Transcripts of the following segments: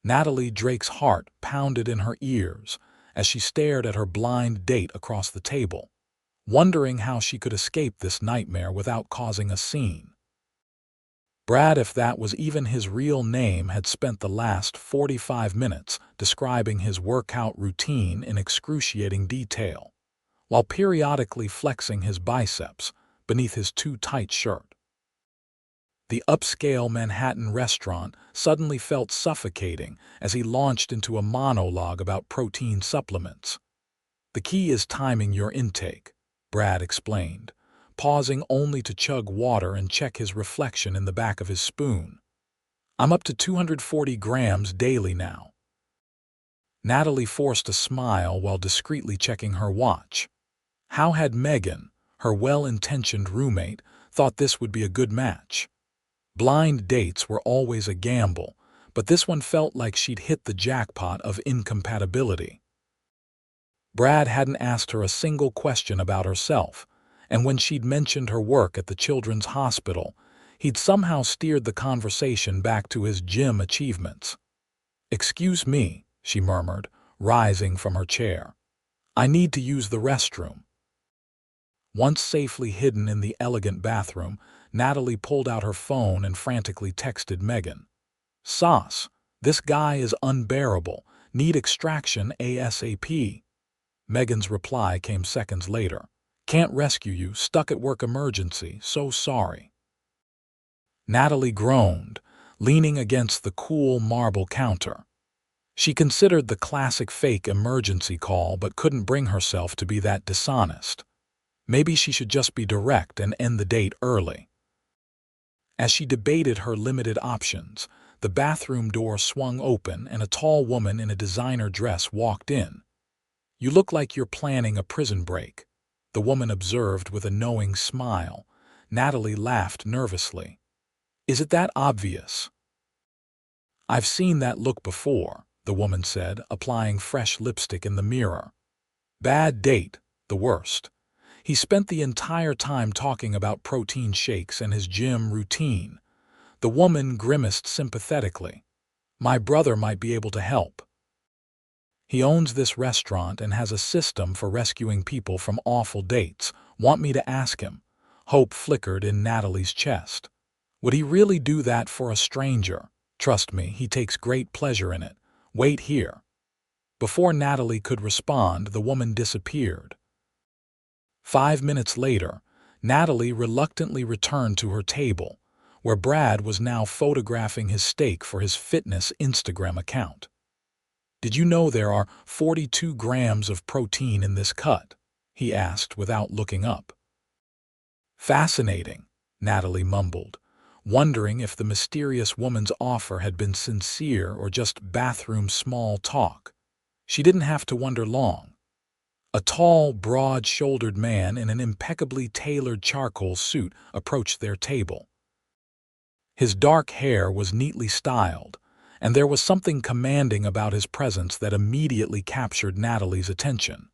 Natalie Drake's heart pounded in her ears as she stared at her blind date across the table, wondering how she could escape this nightmare without causing a scene. Brad, if that was even his real name, had spent the last 45 minutes describing his workout routine in excruciating detail, while periodically flexing his biceps beneath his too-tight shirt. The upscale Manhattan restaurant suddenly felt suffocating as he launched into a monologue about protein supplements. "The key is timing your intake," Brad explained, pausing only to chug water and check his reflection in the back of his spoon. "I'm up to 240 grams daily now." Natalie forced a smile while discreetly checking her watch. How had Megan, her well-intentioned roommate, thought this would be a good match? Blind dates were always a gamble, but this one felt like she'd hit the jackpot of incompatibility. Brad hadn't asked her a single question about herself, and when she'd mentioned her work at the children's hospital, he'd somehow steered the conversation back to his gym achievements. "Excuse me," she murmured, rising from her chair. "I need to use the restroom." Once safely hidden in the elegant bathroom, Natalie pulled out her phone and frantically texted Megan. "Sauce, this guy is unbearable. Need extraction ASAP." Megan's reply came seconds later. "Can't rescue you, stuck at work emergency, so sorry." Natalie groaned, leaning against the cool marble counter. She considered the classic fake emergency call but couldn't bring herself to be that dishonest. Maybe she should just be direct and end the date early. As she debated her limited options, the bathroom door swung open and a tall woman in a designer dress walked in. "You look like you're planning a prison break," the woman observed with a knowing smile. Natalie laughed nervously. "Is it that obvious?" "I've seen that look before," the woman said, applying fresh lipstick in the mirror. "Bad date, the worst. He spent the entire time talking about protein shakes and his gym routine." The woman grimaced sympathetically. "My brother might be able to help. He owns this restaurant and has a system for rescuing people from awful dates. Want me to ask him?" Hope flickered in Natalie's chest. "Would he really do that for a stranger? Trust me, he takes great pleasure in it. Wait here." Before Natalie could respond, the woman disappeared. 5 minutes later, Natalie reluctantly returned to her table, where Brad was now photographing his steak for his fitness Instagram account. "Did you know there are 42 grams of protein in this cut?" he asked without looking up. "Fascinating," Natalie mumbled, wondering if the mysterious woman's offer had been sincere or just bathroom small talk. She didn't have to wonder long. A tall, broad-shouldered man in an impeccably tailored charcoal suit approached their table. His dark hair was neatly styled, and there was something commanding about his presence that immediately captured Natalie's attention.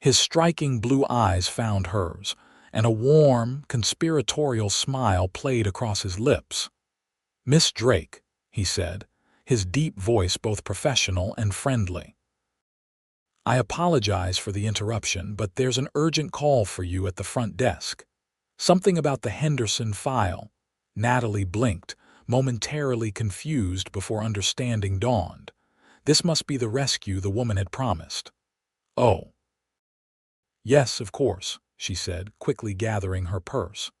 His striking blue eyes found hers, and a warm, conspiratorial smile played across his lips. "Miss Drake," he said, his deep voice both professional and friendly. "I apologize for the interruption, but there's an urgent call for you at the front desk. Something about the Henderson file." Natalie blinked, momentarily confused before understanding dawned. This must be the rescue the woman had promised. "Oh. Yes, of course," she said, quickly gathering her purse.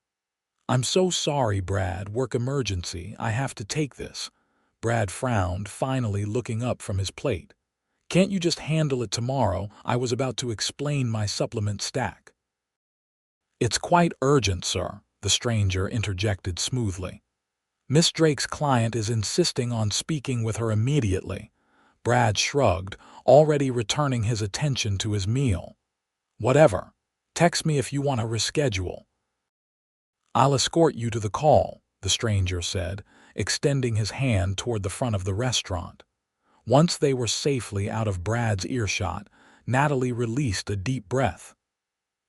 "I'm so sorry, Brad, work emergency, I have to take this." Brad frowned, finally looking up from his plate. "Can't you just handle it tomorrow? I was about to explain my supplement stack." "It's quite urgent, sir," the stranger interjected smoothly. "Miss Drake's client is insisting on speaking with her immediately." Brad shrugged, already returning his attention to his meal. "Whatever. Text me if you want to reschedule." "I'll escort you to the call," the stranger said, extending his hand toward the front of the restaurant. Once they were safely out of Brad's earshot, Natalie released a deep breath.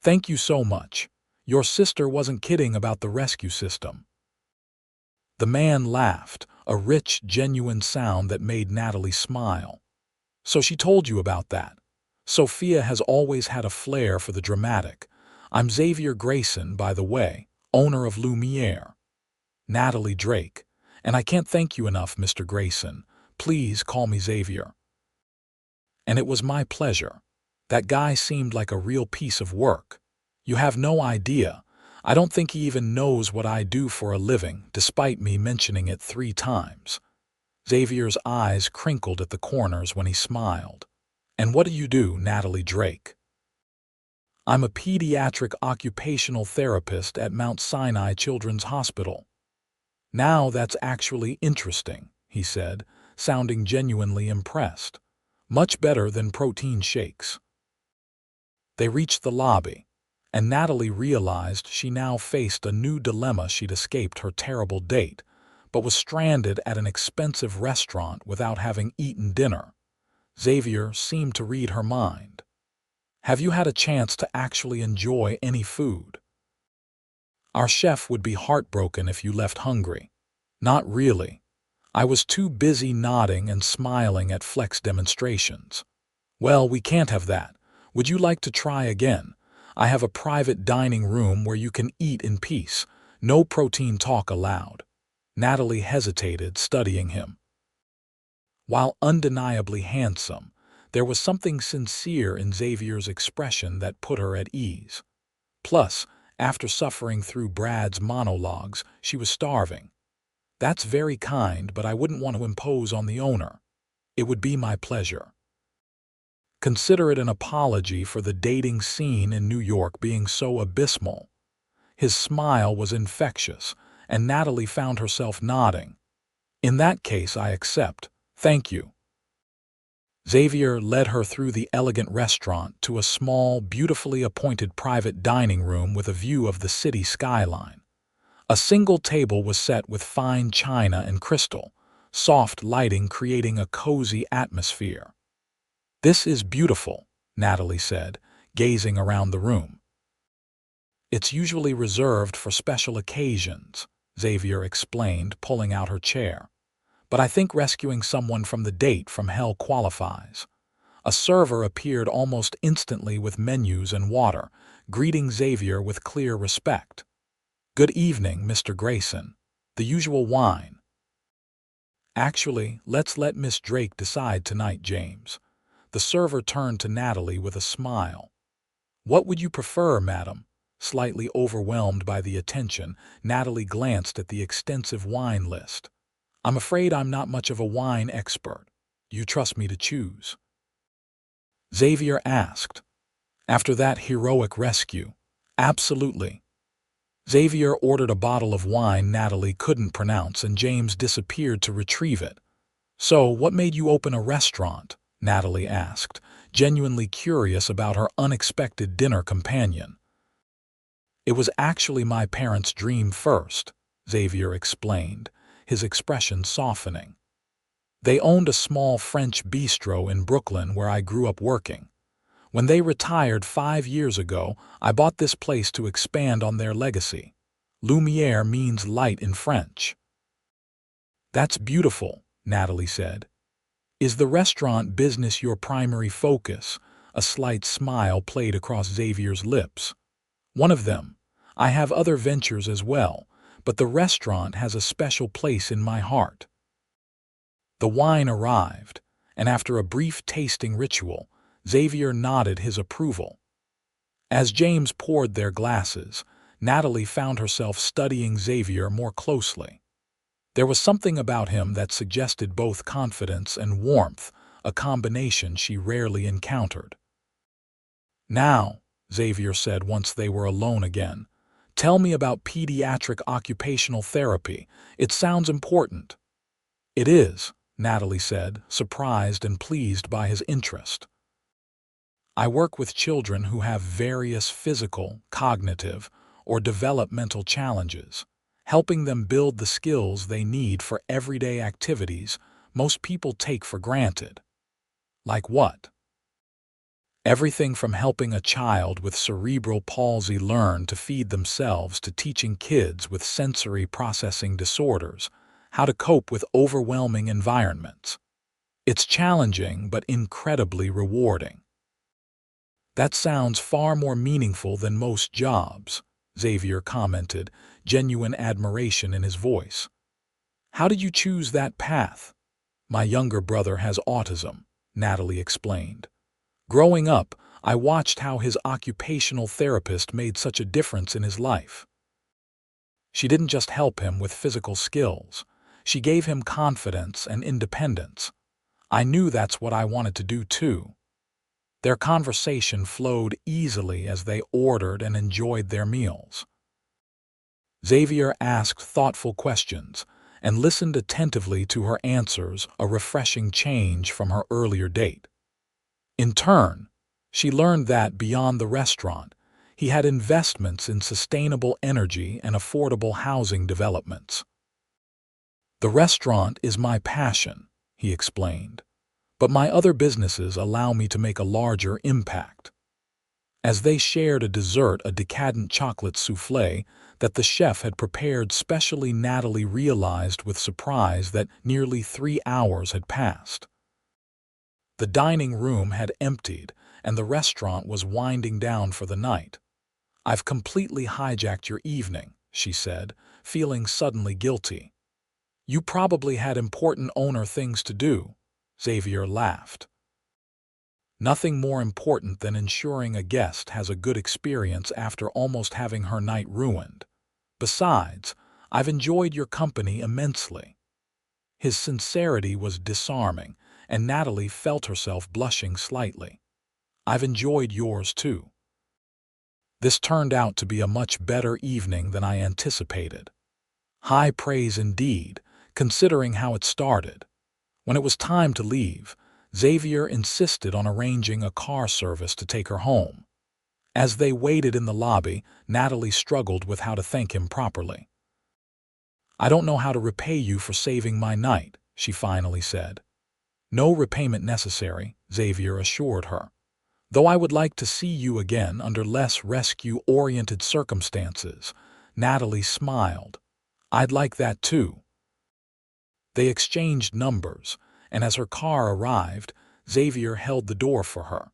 "Thank you so much. Your sister wasn't kidding about the rescue system." The man laughed, a rich, genuine sound that made Natalie smile. "So she told you about that. Sophia has always had a flair for the dramatic. I'm Xavier Grayson, by the way, owner of Lumiere." "Natalie Drake. And I can't thank you enough, Mr. Grayson. Please call me Xavier." "And it was my pleasure. That guy seemed like a real piece of work. You have no idea. I don't think he even knows what I do for a living, despite me mentioning it 3 times. Xavier's eyes crinkled at the corners when he smiled. "And what do you do, Natalie Drake?" "I'm a pediatric occupational therapist at Mount Sinai Children's Hospital." "Now that's actually interesting," he said, sounding genuinely impressed. "Much better than protein shakes." They reached the lobby, and Natalie realized she now faced a new dilemma. She'd escaped her terrible date, but was stranded at an expensive restaurant without having eaten dinner. Xavier seemed to read her mind. "Have you had a chance to actually enjoy any food? Our chef would be heartbroken if you left hungry." "Not really. I was too busy nodding and smiling at Flex demonstrations." "Well, we can't have that. Would you like to try again? I have a private dining room where you can eat in peace. No protein talk allowed." Natalie hesitated, studying him. While undeniably handsome, there was something sincere in Xavier's expression that put her at ease. Plus, after suffering through Brad's monologues, she was starving. "That's very kind, but I wouldn't want to impose on the owner." "It would be my pleasure." Consider it an apology for the dating scene in New York being so abysmal. His smile was infectious, and Natalie found herself nodding. "In that case, I accept. Thank you." Xavier led her through the elegant restaurant to a small, beautifully appointed private dining room with a view of the city skyline. A single table was set with fine china and crystal, soft lighting creating a cozy atmosphere. "This is beautiful," Natalie said, gazing around the room. "It's usually reserved for special occasions," Xavier explained, pulling out her chair. "But I think rescuing someone from the date from hell qualifies." A server appeared almost instantly with menus and water, greeting Xavier with clear respect. "Good evening, Mr. Grayson. The usual wine?" "Actually, let's let Miss Drake decide tonight, James." The server turned to Natalie with a smile. "What would you prefer, madam?" Slightly overwhelmed by the attention, Natalie glanced at the extensive wine list. "I'm afraid I'm not much of a wine expert. You trust me to choose?" Xavier asked. After that heroic rescue, "Absolutely." Xavier ordered a bottle of wine Natalie couldn't pronounce, and James disappeared to retrieve it. "So, what made you open a restaurant?" Natalie asked, genuinely curious about her unexpected dinner companion. "It was actually my parents' dream first," Xavier explained, his expression softening. "They owned a small French bistro in Brooklyn where I grew up working. When they retired 5 years ago, I bought this place to expand on their legacy. Lumiere means light in French." "That's beautiful," Natalie said. "Is the restaurant business your primary focus?" A slight smile played across Xavier's lips. "One of them. I have other ventures as well, but the restaurant has a special place in my heart." The wine arrived, and after a brief tasting ritual, Xavier nodded his approval. As James poured their glasses, Natalie found herself studying Xavier more closely. There was something about him that suggested both confidence and warmth, a combination she rarely encountered. "Now," Xavier said once they were alone again, "tell me about pediatric occupational therapy. It sounds important." "It is," Natalie said, surprised and pleased by his interest. "I work with children who have various physical, cognitive, or developmental challenges, helping them build the skills they need for everyday activities most people take for granted." "Like what?" "Everything from helping a child with cerebral palsy learn to feed themselves to teaching kids with sensory processing disorders how to cope with overwhelming environments. It's challenging but incredibly rewarding. That sounds far more meaningful than most jobs, Xavier commented, genuine admiration in his voice. How did you choose that path? My younger brother has autism, Natalie explained. Growing up, I watched how his occupational therapist made such a difference in his life. She didn't just help him with physical skills. She gave him confidence and independence. I knew that's what I wanted to do too. Their conversation flowed easily as they ordered and enjoyed their meals. Xavier asked thoughtful questions and listened attentively to her answers, a refreshing change from her earlier date. In turn, she learned that beyond the restaurant, he had investments in sustainable energy and affordable housing developments. The restaurant is my passion, he explained, but my other businesses allow me to make a larger impact. As they shared a dessert, a decadent chocolate soufflé that the chef had prepared specially, Natalie realized with surprise that nearly 3 hours had passed. The dining room had emptied, and the restaurant was winding down for the night. I've completely hijacked your evening, she said, feeling suddenly guilty. You probably had important owner things to do, Xavier laughed. Nothing more important than ensuring a guest has a good experience after almost having her night ruined. Besides, I've enjoyed your company immensely. His sincerity was disarming, and Natalie felt herself blushing slightly. I've enjoyed yours too. This turned out to be a much better evening than I anticipated. High praise indeed, considering how it started. When it was time to leave, Xavier insisted on arranging a car service to take her home. As they waited in the lobby, Natalie struggled with how to thank him properly. I don't know how to repay you for saving my night, she finally said. No repayment necessary, Xavier assured her. Though I would like to see you again under less rescue-oriented circumstances, Natalie smiled. I'd like that too. They exchanged numbers, and as her car arrived, Xavier held the door for her.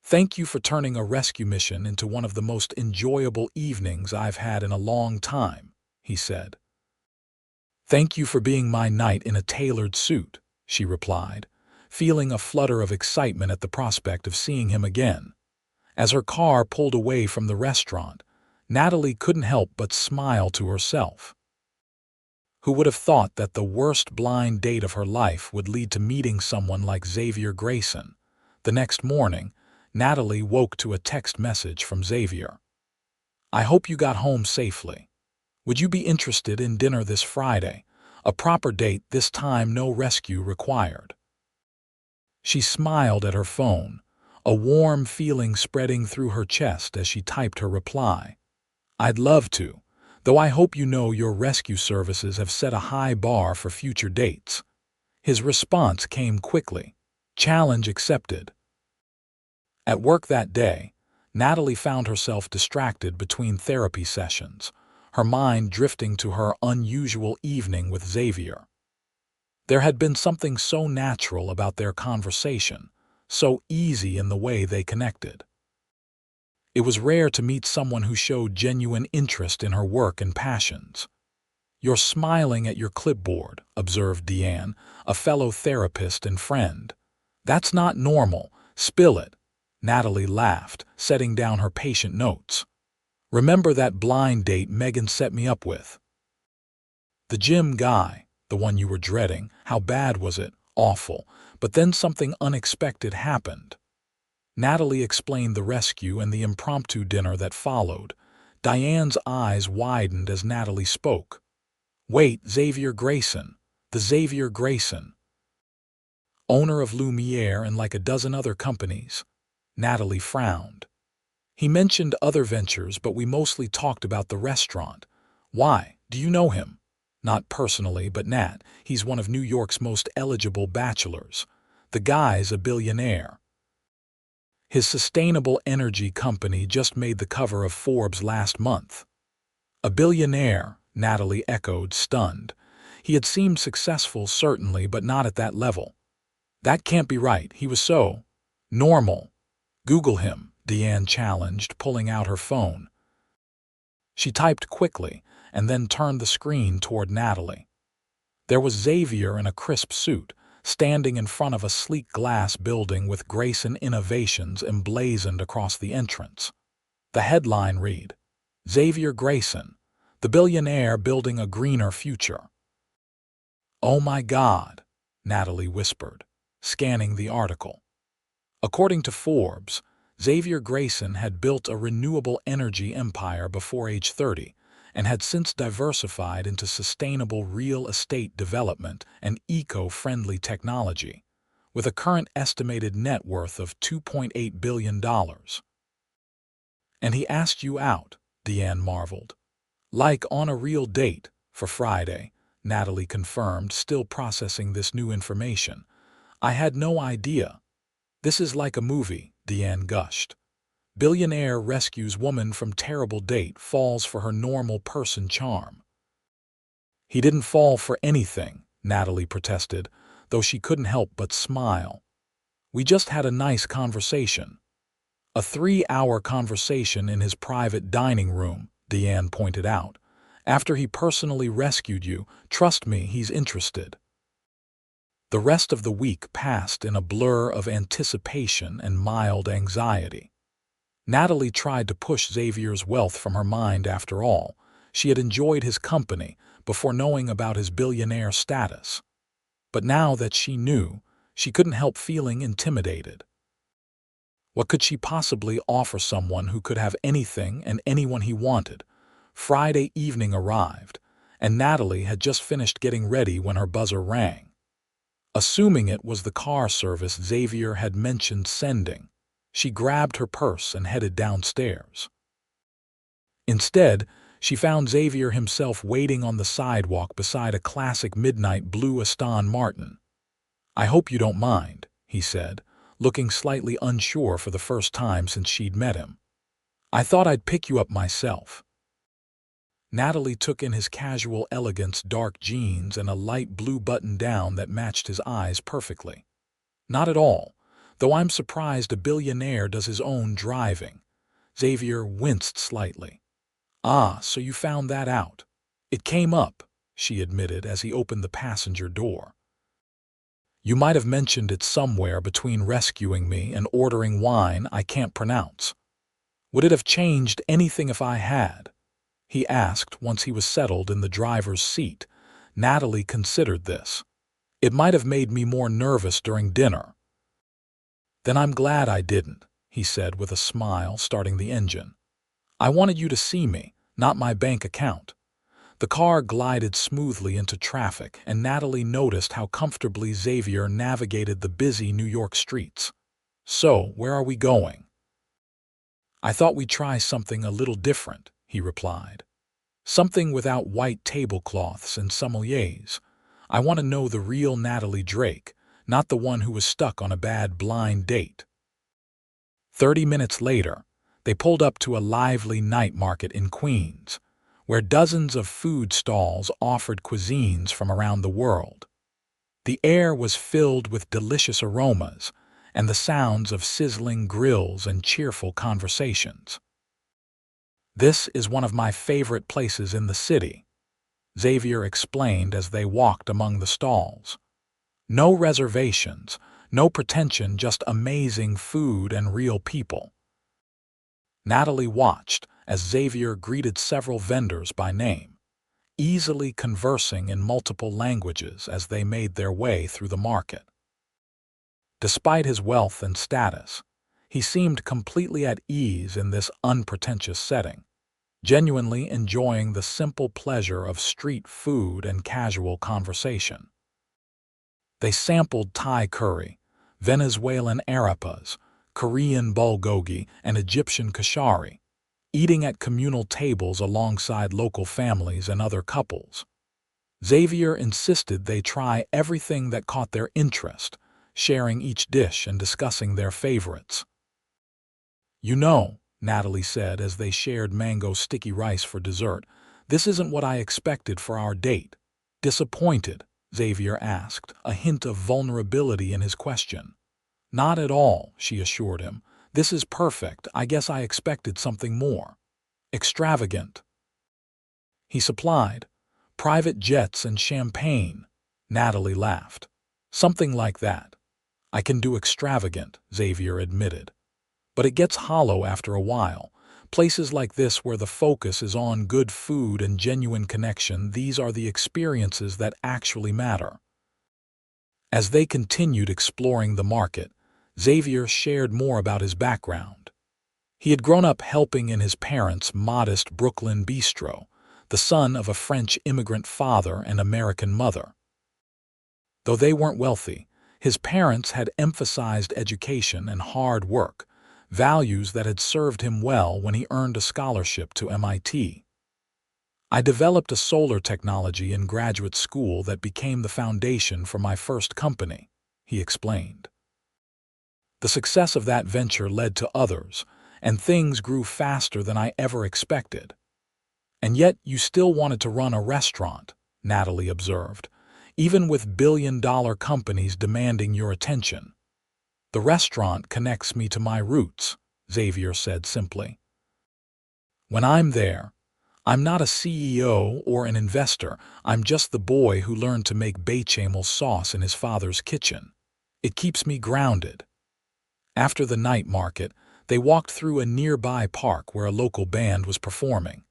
Thank you for turning a rescue mission into one of the most enjoyable evenings I've had in a long time, he said. Thank you for being my knight in a tailored suit, she replied, feeling a flutter of excitement at the prospect of seeing him again. As her car pulled away from the restaurant, Natalie couldn't help but smile to herself. Who would have thought that the worst blind date of her life would lead to meeting someone like Xavier Grayson? The next morning, Natalie woke to a text message from Xavier. I hope you got home safely. Would you be interested in dinner this Friday? A proper date, this time no rescue required. She smiled at her phone, a warm feeling spreading through her chest as she typed her reply. I'd love to, though I hope you know your rescue services have set a high bar for future dates. His response came quickly. Challenge accepted. At work that day, Natalie found herself distracted between therapy sessions, her mind drifting to her unusual evening with Xavier. There had been something so natural about their conversation, so easy in the way they connected. It was rare to meet someone who showed genuine interest in her work and passions. You're smiling at your clipboard, observed Deanne, a fellow therapist and friend. That's not normal. Spill it. Natalie laughed, setting down her patient notes. Remember that blind date Megan set me up with? The gym guy. The one you were dreading. How bad was it? Awful. But then something unexpected happened. Natalie explained the rescue and the impromptu dinner that followed. Diane's eyes widened as Natalie spoke. Wait, Xavier Grayson. The Xavier Grayson. Owner of Lumiere and like a dozen other companies. Natalie frowned. He mentioned other ventures, but we mostly talked about the restaurant. Why? Do you know him? Not personally, but Nat, he's one of New York's most eligible bachelors. The guy's a billionaire. His sustainable energy company just made the cover of Forbes last month. A billionaire, Natalie echoed, stunned. He had seemed successful, certainly, but not at that level. That can't be right. He was so normal. Google him, Deanne challenged, pulling out her phone. She typed quickly and then turned the screen toward Natalie. There was Xavier in a crisp suit, standing in front of a sleek glass building with Grayson Innovations emblazoned across the entrance. The headline read, "Xavier Grayson, the billionaire building a greener future." "Oh my God," Natalie whispered, scanning the article. According to Forbes, Xavier Grayson had built a renewable energy empire before age 30 and had since diversified into sustainable real estate development and eco-friendly technology, with a current estimated net worth of $2.8 billion. "And he asked you out," Deanne marveled. "Like on a real date, for Friday," Natalie confirmed, still processing this new information. "I had no idea." "This is like a movie," Deanne gushed. "Billionaire rescues woman from terrible date, falls for her normal person charm." "He didn't fall for anything," Natalie protested, though she couldn't help but smile. "We just had a nice conversation." "A 3-hour conversation in his private dining room," Deanne pointed out. "After he personally rescued you, trust me, he's interested." The rest of the week passed in a blur of anticipation and mild anxiety. Natalie tried to push Xavier's wealth from her mind. After all, she had enjoyed his company before knowing about his billionaire status. But now that she knew, she couldn't help feeling intimidated. What could she possibly offer someone who could have anything and anyone he wanted? Friday evening arrived, and Natalie had just finished getting ready when her buzzer rang. Assuming it was the car service Xavier had mentioned sending, she grabbed her purse and headed downstairs. Instead, she found Xavier himself waiting on the sidewalk beside a classic midnight blue Aston Martin. "I hope you don't mind," he said, looking slightly unsure for the first time since she'd met him. "I thought I'd pick you up myself." Natalie took in his casual elegance, dark jeans and a light blue button-down that matched his eyes perfectly. "Not at all, though I'm surprised a billionaire does his own driving." Xavier winced slightly. "Ah, so you found that out." "It came up," she admitted as he opened the passenger door. "You might have mentioned it somewhere between rescuing me and ordering wine I can't pronounce." "Would it have changed anything if I had?" he asked once he was settled in the driver's seat. Natalie considered this. "It might have made me more nervous during dinner." "Then I'm glad I didn't," he said with a smile, starting the engine. "I wanted you to see me, not my bank account." The car glided smoothly into traffic, and Natalie noticed how comfortably Xavier navigated the busy New York streets. "So, where are we going?" "I thought we'd try something a little different," he replied. "Something without white tablecloths and sommeliers. I want to know the real Natalie Drake, not the one who was stuck on a bad blind date." 30 minutes later, they pulled up to a lively night market in Queens, where dozens of food stalls offered cuisines from around the world. The air was filled with delicious aromas and the sounds of sizzling grills and cheerful conversations. "This is one of my favorite places in the city," Xavier explained as they walked among the stalls. "No reservations, no pretension, just amazing food and real people." Natalie watched as Xavier greeted several vendors by name, easily conversing in multiple languages as they made their way through the market. Despite his wealth and status, he seemed completely at ease in this unpretentious setting, genuinely enjoying the simple pleasure of street food and casual conversation. They sampled Thai curry, Venezuelan arepas, Korean bulgogi, and Egyptian kashari, eating at communal tables alongside local families and other couples. Xavier insisted they try everything that caught their interest, sharing each dish and discussing their favorites. "You know," Natalie said as they shared mango sticky rice for dessert, "this isn't what I expected for our date." Disappointed? Xavier asked, a hint of vulnerability in his question. Not at all, she assured him. This is perfect. I guess I expected something more. Extravagant. He supplied. Private jets and champagne. Natalie laughed. Something like that. I can do extravagant, Xavier admitted. But it gets hollow after a while. Places like this where the focus is on good food and genuine connection, these are the experiences that actually matter. As they continued exploring the market, Xavier shared more about his background. He had grown up helping in his parents' modest Brooklyn bistro, the son of a French immigrant father and American mother. Though they weren't wealthy, his parents had emphasized education and hard work, values that had served him well when he earned a scholarship to MIT. I developed a solar technology in graduate school that became the foundation for my first company, he explained. The success of that venture led to others, and things grew faster than I ever expected. And yet you still wanted to run a restaurant, Natalie observed, even with billion-dollar companies demanding your attention. The restaurant connects me to my roots, Xavier said simply. When I'm there, I'm not a CEO or an investor. I'm just the boy who learned to make bechamel sauce in his father's kitchen. It keeps me grounded. After the night market, they walked through a nearby park where a local band was performing.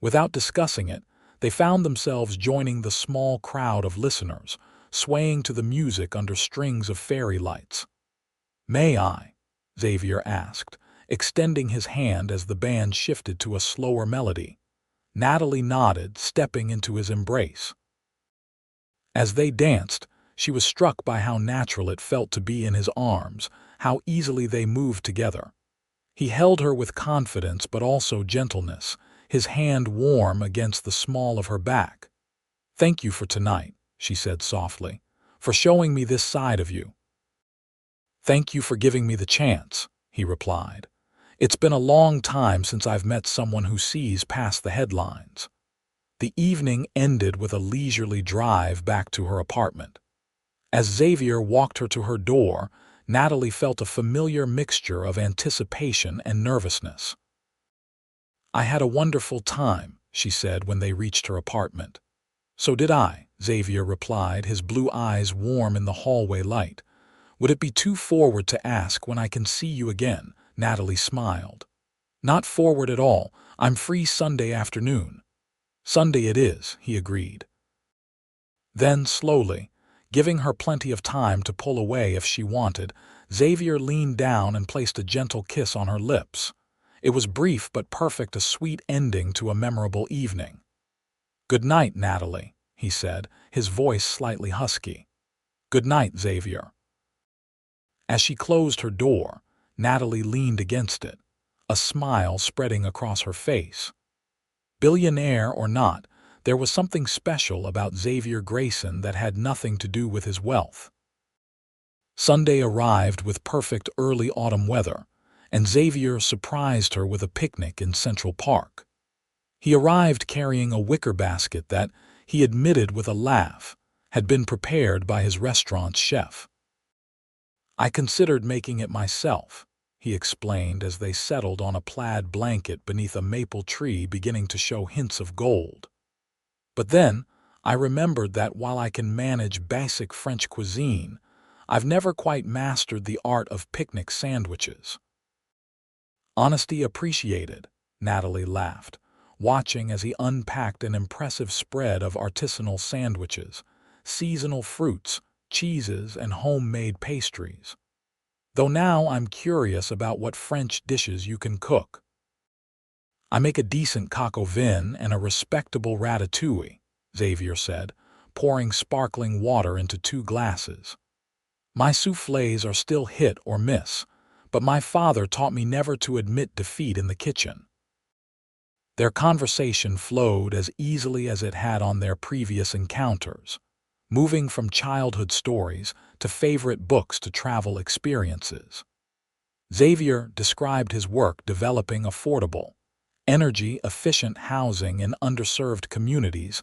Without discussing it, they found themselves joining the small crowd of listeners, swaying to the music under strings of fairy lights. May I? Xavier asked, extending his hand as the band shifted to a slower melody. Natalie nodded, stepping into his embrace. As they danced, she was struck by how natural it felt to be in his arms, how easily they moved together. He held her with confidence but also gentleness, his hand warm against the small of her back. Thank you for tonight, she said softly, for showing me this side of you. Thank you for giving me the chance, he replied. It's been a long time since I've met someone who sees past the headlines. The evening ended with a leisurely drive back to her apartment. As Xavier walked her to her door, Natalie felt a familiar mixture of anticipation and nervousness. I had a wonderful time, she said when they reached her apartment. So did I, Xavier replied, his blue eyes warm in the hallway light. Would it be too forward to ask when I can see you again? Natalie smiled. Not forward at all. I'm free Sunday afternoon. Sunday it is, he agreed. Then, slowly, giving her plenty of time to pull away if she wanted, Xavier leaned down and placed a gentle kiss on her lips. It was brief but perfect, a sweet ending to a memorable evening. Good night, Natalie, he said, his voice slightly husky. Good night, Xavier. As she closed her door, Natalie leaned against it, a smile spreading across her face. Billionaire or not, there was something special about Xavier Grayson that had nothing to do with his wealth. Sunday arrived with perfect early autumn weather, and Xavier surprised her with a picnic in Central Park. He arrived carrying a wicker basket that, he admitted with a laugh, had been prepared by his restaurant's chef. I considered making it myself, he explained as they settled on a plaid blanket beneath a maple tree beginning to show hints of gold. But then, I remembered that while I can manage basic French cuisine, I've never quite mastered the art of picnic sandwiches. Honesty appreciated, Natalie laughed, watching as he unpacked an impressive spread of artisanal sandwiches, seasonal fruits, cheeses, and homemade pastries. Though now I'm curious about what French dishes you can cook. I make a decent coq au vin and a respectable ratatouille, Xavier said, pouring sparkling water into 2 glasses. My soufflés are still hit or miss, but my father taught me never to admit defeat in the kitchen. Their conversation flowed as easily as it had on their previous encounters, moving from childhood stories to favorite books to travel experiences. Xavier described his work developing affordable, energy-efficient housing in underserved communities,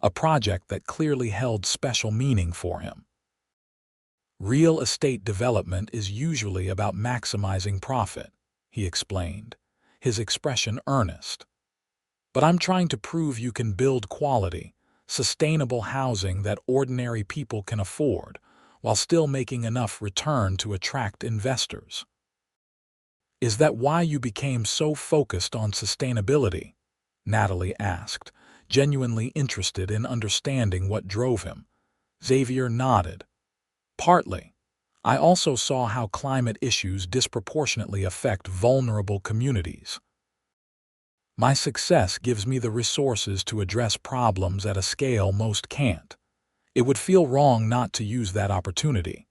a project that clearly held special meaning for him. Real estate development is usually about maximizing profit, he explained, his expression earnest. But I'm trying to prove you can build quality, sustainable housing that ordinary people can afford, while still making enough return to attract investors. Is that why you became so focused on sustainability? Natalie asked, genuinely interested in understanding what drove him. Xavier nodded. Partly. I also saw how climate issues disproportionately affect vulnerable communities. My success gives me the resources to address problems at a scale most can't. It would feel wrong not to use that opportunity.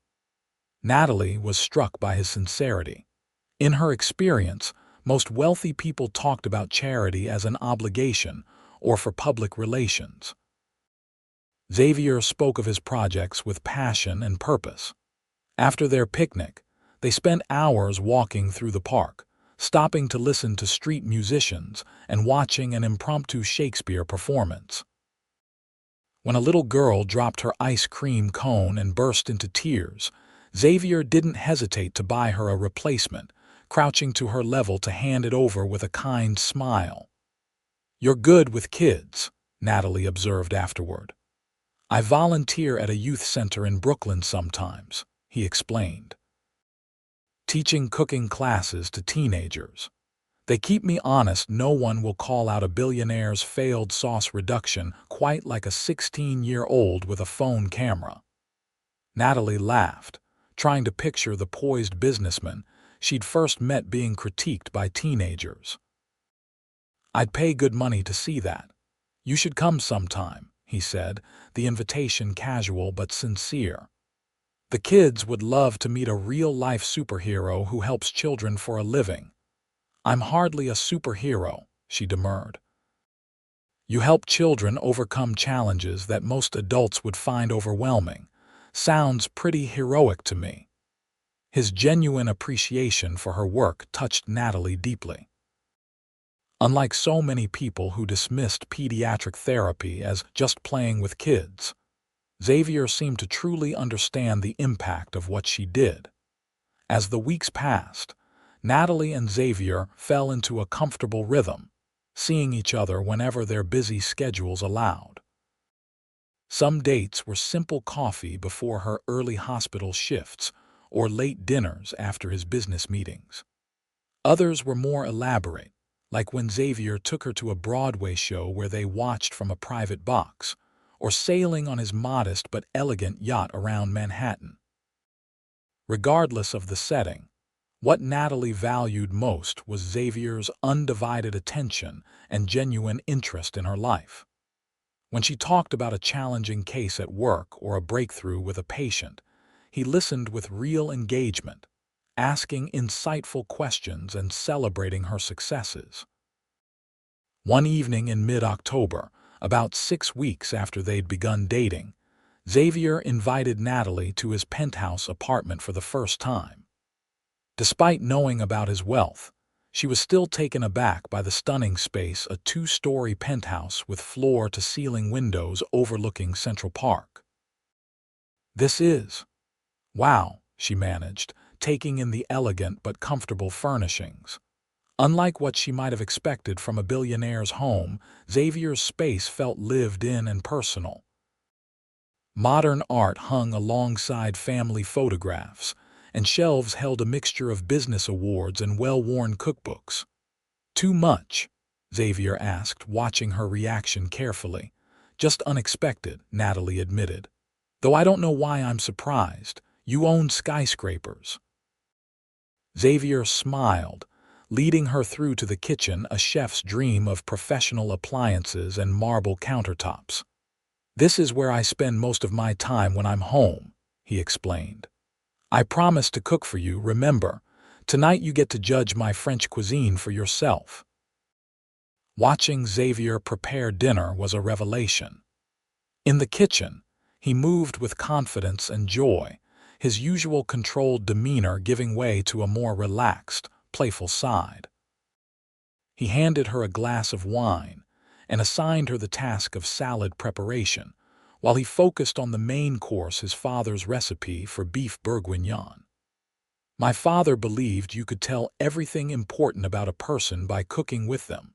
Natalie was struck by his sincerity. In her experience, most wealthy people talked about charity as an obligation or for public relations. Xavier spoke of his projects with passion and purpose. After their picnic, they spent hours walking through the park, stopping to listen to street musicians and watching an impromptu Shakespeare performance. When a little girl dropped her ice cream cone and burst into tears, Xavier didn't hesitate to buy her a replacement, crouching to her level to hand it over with a kind smile. "You're good with kids," Natalie observed afterward. "I volunteer at a youth center in Brooklyn sometimes," he explained, teaching cooking classes to teenagers. "They keep me honest. No one will call out a billionaire's failed sauce reduction quite like a 16-year-old with a phone camera." Natalie laughed, trying to picture the poised businessman she'd first met being critiqued by teenagers. "I'd pay good money to see that. You should come sometime," he said, the invitation casual but sincere. "The kids would love to meet a real-life superhero who helps children for a living." "I'm hardly a superhero," she demurred. "You help children overcome challenges that most adults would find overwhelming. Sounds pretty heroic to me." His genuine appreciation for her work touched Natalie deeply. Unlike so many people who dismissed pediatric therapy as just playing with kids, Xavier seemed to truly understand the impact of what she did. As the weeks passed, Natalie and Xavier fell into a comfortable rhythm, seeing each other whenever their busy schedules allowed. Some dates were simple coffee before her early hospital shifts or late dinners after his business meetings. Others were more elaborate, like when Xavier took her to a Broadway show where they watched from a private box, or sailing on his modest but elegant yacht around Manhattan. Regardless of the setting, what Natalie valued most was Xavier's undivided attention and genuine interest in her life. When she talked about a challenging case at work or a breakthrough with a patient, he listened with real engagement, asking insightful questions and celebrating her successes. One evening in mid-October, about 6 weeks after they'd begun dating, Xavier invited Natalie to his penthouse apartment for the first time. Despite knowing about his wealth, she was still taken aback by the stunning space, a 2-story penthouse with floor-to-ceiling windows overlooking Central Park. "This is... wow," she managed, taking in the elegant but comfortable furnishings. Unlike what she might have expected from a billionaire's home, Xavier's space felt lived in and personal. Modern art hung alongside family photographs, and shelves held a mixture of business awards and well-worn cookbooks. "Too much?" Xavier asked, watching her reaction carefully. "Just unexpected," Natalie admitted. "Though I don't know why I'm surprised. You own skyscrapers." Xavier smiled, leading her through to the kitchen, a chef's dream of professional appliances and marble countertops. "This is where I spend most of my time when I'm home," he explained. "I promised to cook for you, remember? Tonight you get to judge my French cuisine for yourself." Watching Xavier prepare dinner was a revelation. In the kitchen, he moved with confidence and joy, his usual controlled demeanor giving way to a more relaxed, playful side. He handed her a glass of wine, and assigned her the task of salad preparation, while he focused on the main course, his father's recipe for beef bourguignon. My father believed you could tell everything important about a person by cooking with them,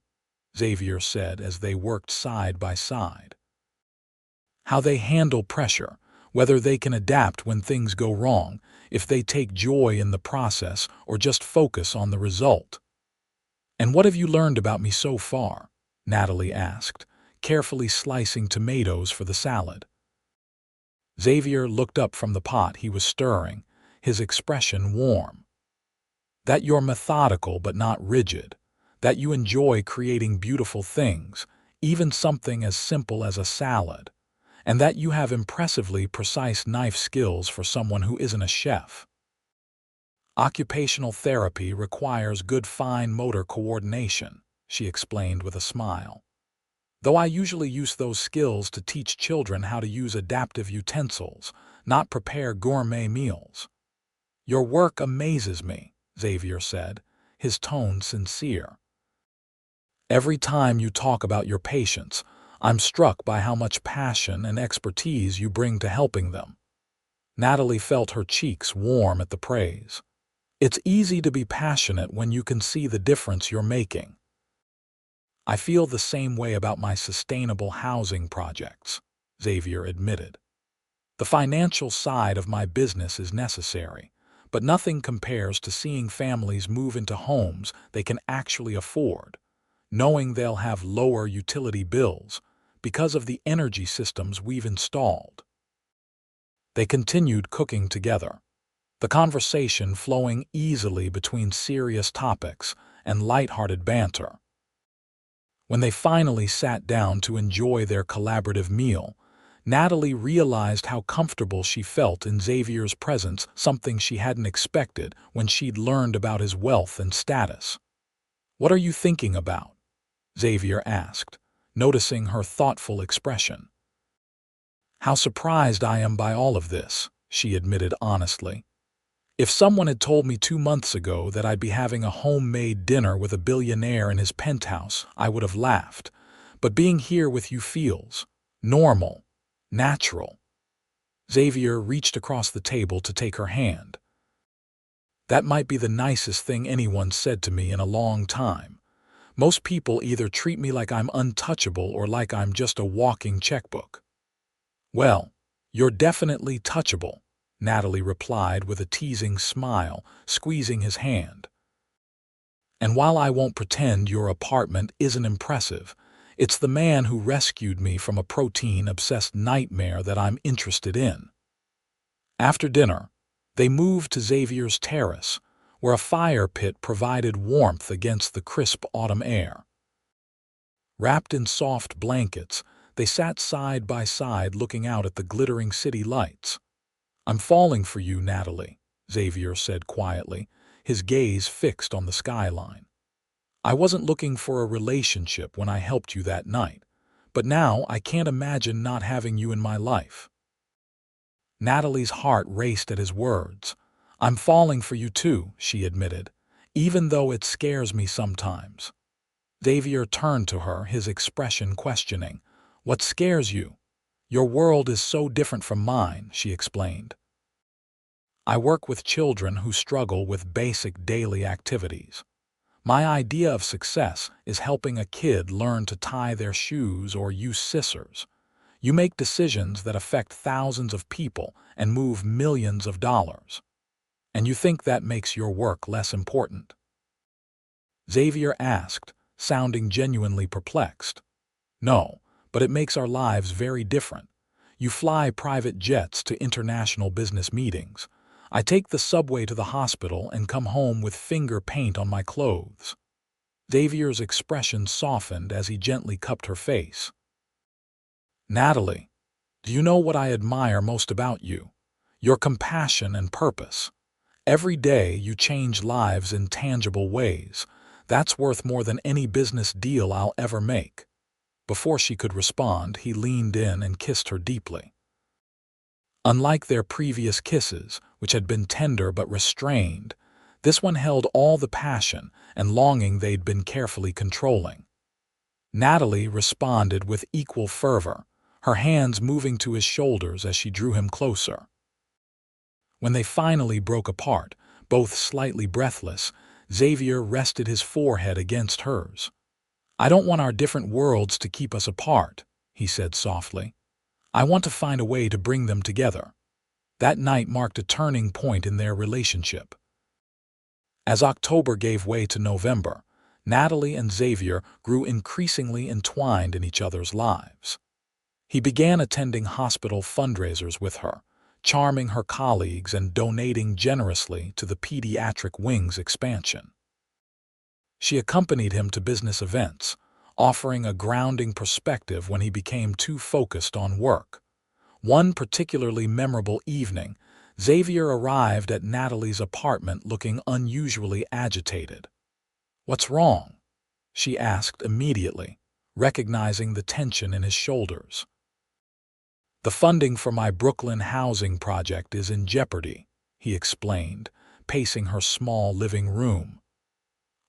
Xavier said as they worked side by side. How they handle pressure, whether they can adapt when things go wrong, if they take joy in the process or just focus on the result. "And what have you learned about me so far?" Natalie asked, carefully slicing tomatoes for the salad. Xavier looked up from the pot he was stirring, his expression warm. "That you're methodical but not rigid, that you enjoy creating beautiful things, even something as simple as a salad, and that you have impressively precise knife skills for someone who isn't a chef. Occupational therapy requires good fine motor coordination," she explained with a smile. "Though I usually use those skills to teach children how to use adaptive utensils, not prepare gourmet meals." "Your work amazes me," Xavier said, his tone sincere. "Every time you talk about your patients, I'm struck by how much passion and expertise you bring to helping them." Natalie felt her cheeks warm at the praise. "It's easy to be passionate when you can see the difference you're making." "I feel the same way about my sustainable housing projects," Xavier admitted. "The financial side of my business is necessary, but nothing compares to seeing families move into homes they can actually afford, knowing they'll have lower utility bills because of the energy systems we've installed." They continued cooking together, the conversation flowing easily between serious topics and light-hearted banter. When they finally sat down to enjoy their collaborative meal, Natalie realized how comfortable she felt in Xavier's presence, something she hadn't expected when she'd learned about his wealth and status. "What are you thinking about?" Xavier asked, noticing her thoughtful expression. "How surprised I am by all of this," she admitted honestly. "If someone had told me 2 months ago that I'd be having a homemade dinner with a billionaire in his penthouse, I would have laughed. But being here with you feels normal, natural." Xavier reached across the table to take her hand. "That might be the nicest thing anyone said to me in a long time. Most people either treat me like I'm untouchable or like I'm just a walking checkbook." "Well, you're definitely touchable," Natalie replied with a teasing smile, squeezing his hand. "And while I won't pretend your apartment isn't impressive, it's the man who rescued me from a protein-obsessed nightmare that I'm interested in." After dinner, they moved to Xavier's terrace, where a fire pit provided warmth against the crisp autumn air. Wrapped in soft blankets, they sat side by side looking out at the glittering city lights. "I'm falling for you, Natalie," Xavier said quietly, his gaze fixed on the skyline. "I wasn't looking for a relationship when I helped you that night, but now I can't imagine not having you in my life." Natalie's heart raced at his words. "I'm falling for you too," she admitted, "even though it scares me sometimes." Xavier turned to her, his expression questioning. "What scares you?" "Your world is so different from mine," she explained. "I work with children who struggle with basic daily activities. My idea of success is helping a kid learn to tie their shoes or use scissors. You make decisions that affect thousands of people and move millions of dollars. And you think that makes your work less important?" Xavier asked, sounding genuinely perplexed. "No, but it makes our lives very different. You fly private jets to international business meetings. I take the subway to the hospital and come home with finger paint on my clothes." Xavier's expression softened as he gently cupped her face. "Natalie, do you know what I admire most about you? Your compassion and purpose. Every day you change lives in tangible ways. That's worth more than any business deal I'll ever make." Before she could respond, he leaned in and kissed her deeply. Unlike their previous kisses, which had been tender but restrained, this one held all the passion and longing they'd been carefully controlling. Natalie responded with equal fervor, her hands moving to his shoulders as she drew him closer. When they finally broke apart, both slightly breathless, Xavier rested his forehead against hers. "I don't want our different worlds to keep us apart," he said softly. "I want to find a way to bring them together." That night marked a turning point in their relationship. As October gave way to November, Natalie and Xavier grew increasingly entwined in each other's lives. He began attending hospital fundraisers with her, charming her colleagues and donating generously to the pediatric wing's expansion. She accompanied him to business events, offering a grounding perspective when he became too focused on work. One particularly memorable evening, Xavier arrived at Natalie's apartment looking unusually agitated. "What's wrong?" she asked immediately, recognizing the tension in his shoulders. "The funding for my Brooklyn housing project is in jeopardy," he explained, pacing her small living room.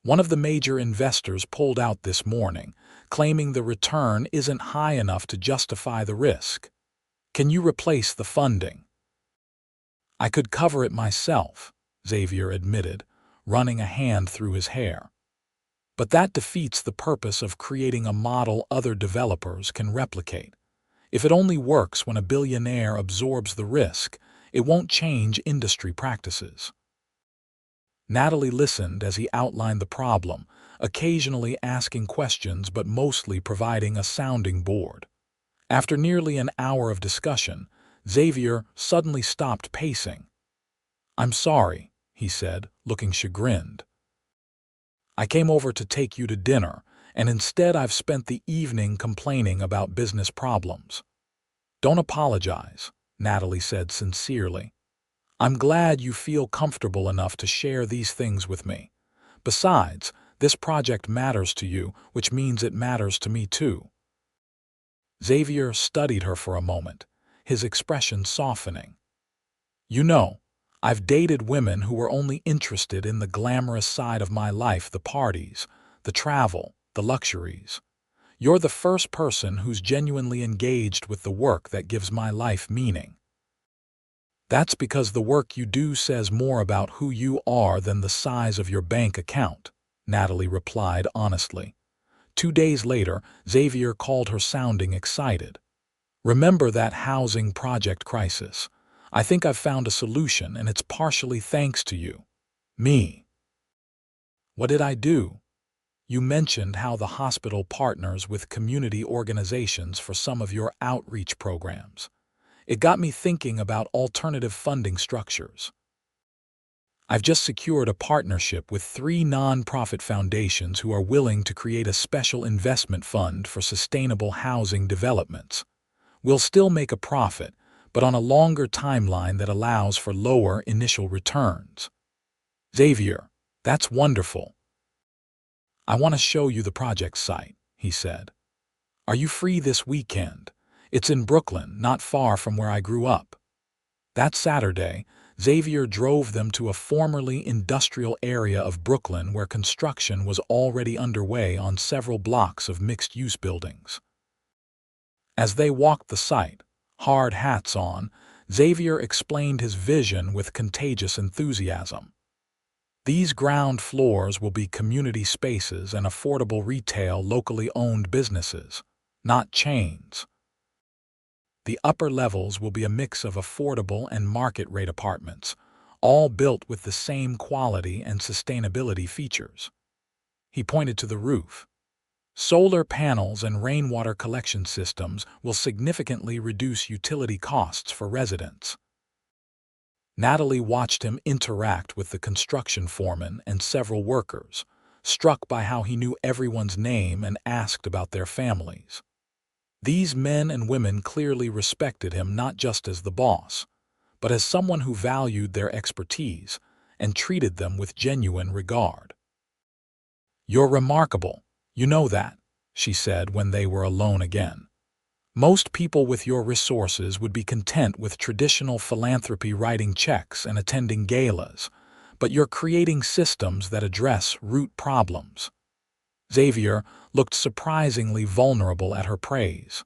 "One of the major investors pulled out this morning, claiming the return isn't high enough to justify the risk. Can you replace the funding?" "I could cover it myself," Xavier admitted, running a hand through his hair. "But that defeats the purpose of creating a model other developers can replicate. If it only works when a billionaire absorbs the risk, it won't change industry practices." Natalie listened as he outlined the problem, occasionally asking questions but mostly providing a sounding board. After nearly an hour of discussion, Xavier suddenly stopped pacing. "I'm sorry," he said, looking chagrined. "I came over to take you to dinner, and instead I've spent the evening complaining about business problems." "Don't apologize," Natalie said sincerely. "I'm glad you feel comfortable enough to share these things with me. Besides, this project matters to you, which means it matters to me too." Xavier studied her for a moment, his expression softening. "You know, I've dated women who were only interested in the glamorous side of my life, the parties, the travel, the luxuries. You're the first person who's genuinely engaged with the work that gives my life meaning." "That's because the work you do says more about who you are than the size of your bank account," Natalie replied honestly. 2 days later, Xavier called her sounding excited. "Remember that housing project crisis? I think I've found a solution, and it's partially thanks to you." "Me?" "What did I do?" "You mentioned how the hospital partners with community organizations for some of your outreach programs. It got me thinking about alternative funding structures. I've just secured a partnership with 3 nonprofit foundations who are willing to create a special investment fund for sustainable housing developments. We'll still make a profit, but on a longer timeline that allows for lower initial returns." "Xavier, that's wonderful." "I want to show you the project site," he said. "Are you free this weekend? It's in Brooklyn, not far from where I grew up." That Saturday, Xavier drove them to a formerly industrial area of Brooklyn where construction was already underway on several blocks of mixed-use buildings. As they walked the site, hard hats on, Xavier explained his vision with contagious enthusiasm. "These ground floors will be community spaces and affordable retail locally owned businesses, not chains. The upper levels will be a mix of affordable and market-rate apartments, all built with the same quality and sustainability features." He pointed to the roof. "Solar panels and rainwater collection systems will significantly reduce utility costs for residents." Natalie watched him interact with the construction foreman and several workers, struck by how he knew everyone's name and asked about their families. These men and women clearly respected him not just as the boss, but as someone who valued their expertise and treated them with genuine regard. "You're remarkable, you know that," she said when they were alone again. "Most people with your resources would be content with traditional philanthropy, writing checks and attending galas, but you're creating systems that address root problems." Xavier looked surprisingly vulnerable at her praise.